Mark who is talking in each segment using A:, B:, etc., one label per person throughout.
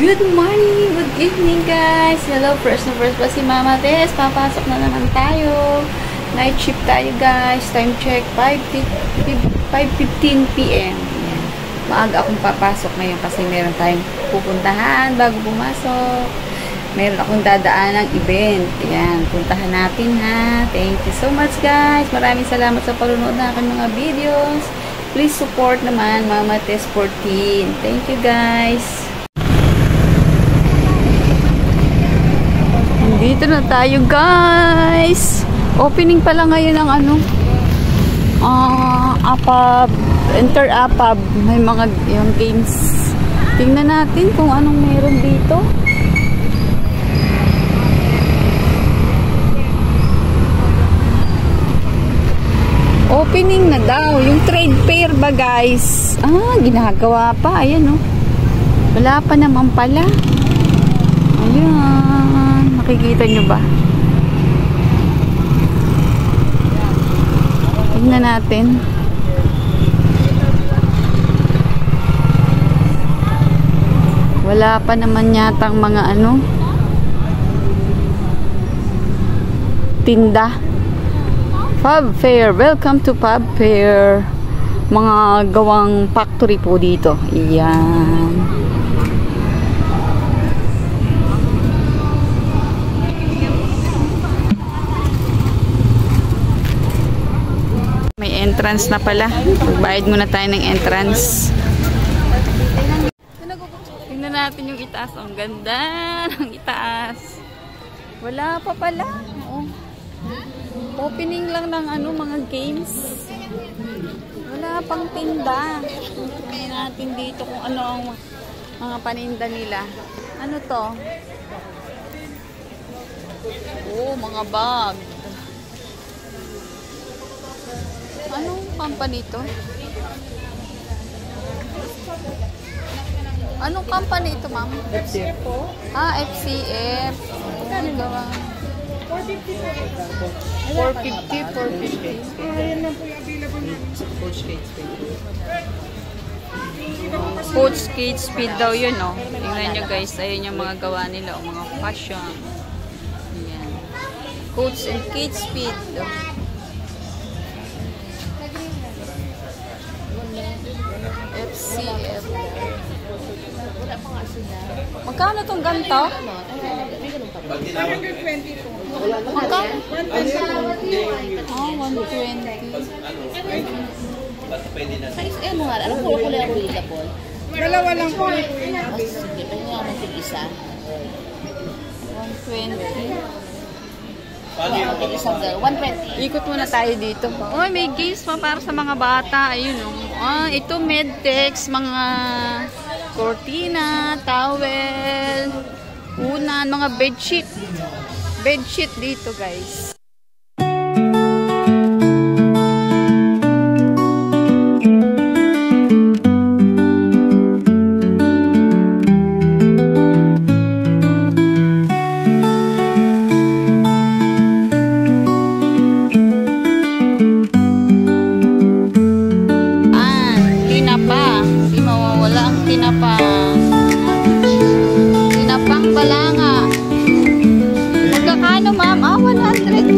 A: Good morning, good evening guys. Hello, first pa si Mama Tess. Papasok na naman tayo. Night shift tayo guys. Time check 5:15 PM. Yan. Maaga akong papasok ngayon kasi meron tayong pupuntahan bago pumasok. Meron akong dadaan ng event. Yan, puntahan natin ha. Thank you so much guys. Maraming salamat sa panonood ng aking mga videos. Please support naman Mama Tess 14. Thank you guys. Dito na tayo guys. Opening pala ngayon ng APAB, Enter APAB. May mga yung games. Tingnan natin kung anong meron dito. Opening na daw. Yung trade fair ba guys? Ginagawa pa. Ayan oh. Wala pa naman pala. Ayan. Nakikita nyo ba? Tingnan natin. Wala pa naman yatang mga tinda. Pub Fair. Welcome to Pub Fair. Mga gawang factory po dito. Ayan. May entrance na pala. Bayad muna tayo ng entrance. Tingnan natin yung itaas. Ang ganda ng itaas. Wala pa pala. Oh. Opening lang ng mga games. Wala pang tinda. Tingnan natin dito kung ano ang mga paninda nila. Ano to? Oh, mga bag. Anong company ito? Anong company ito, ma'am?
B: FCF po.
A: FCF. Ano gawa? 450.
B: Ayan lang po yung available namin sa Coach Kate Speed.
A: Coach Kate Speed daw yun, no? Tingnan nyo guys, ayun yung mga gawa nila, o mga fashion. Ayan. Coach and Kate Speed. FCF. Magkano tong ganito?
B: 120 po.
A: Magkano?
B: 120.
A: 120.
C: Size mo nga, anong kulay ang kulay po?
B: Dalawa lang po.
C: Sige, pwede nga naman tig-isa.
A: 120.
C: Tig-isang 120.
A: Ikot muna tayo dito. Oh, may games pa para sa mga bata. Ayun oh. Ito Medtex, mga cortina, towel, unan, mga bedsheet. Bedsheet dito, guys. Tinapang balanga. Magkakano ma'am? 100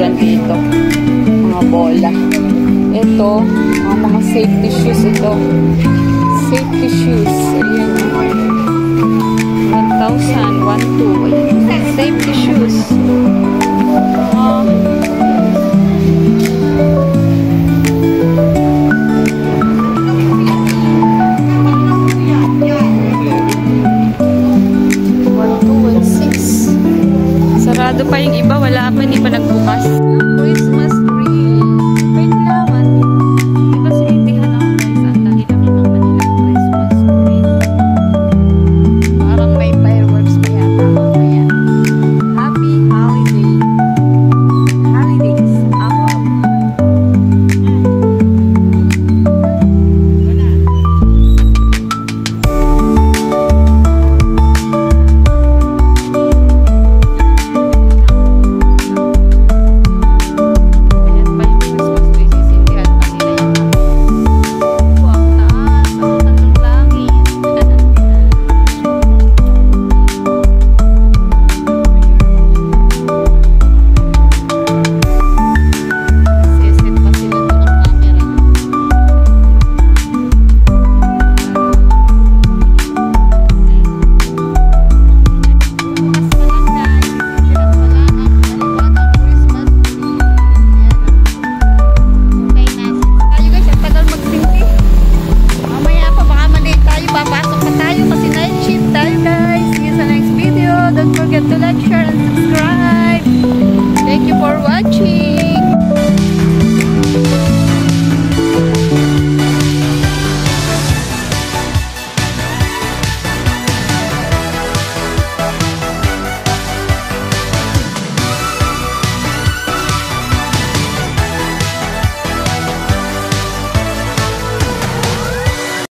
A: yan dito. Mga bola. Ito, mga safety shoes ito. Safety shoes. Ayan. 1,000, 1,200. Ayan. Safety shoes. Sarado pa yung iba, wala pa, hindi pa nagbukas. Christmas tree. Pwede naman. Diba sinintihan ako guys, ang laki-laki ng Manila Christmas tree. Parang may fireworks pa yata mamaya. Happy holiday. Holidays. Ako. Don't forget to like, share, and subscribe.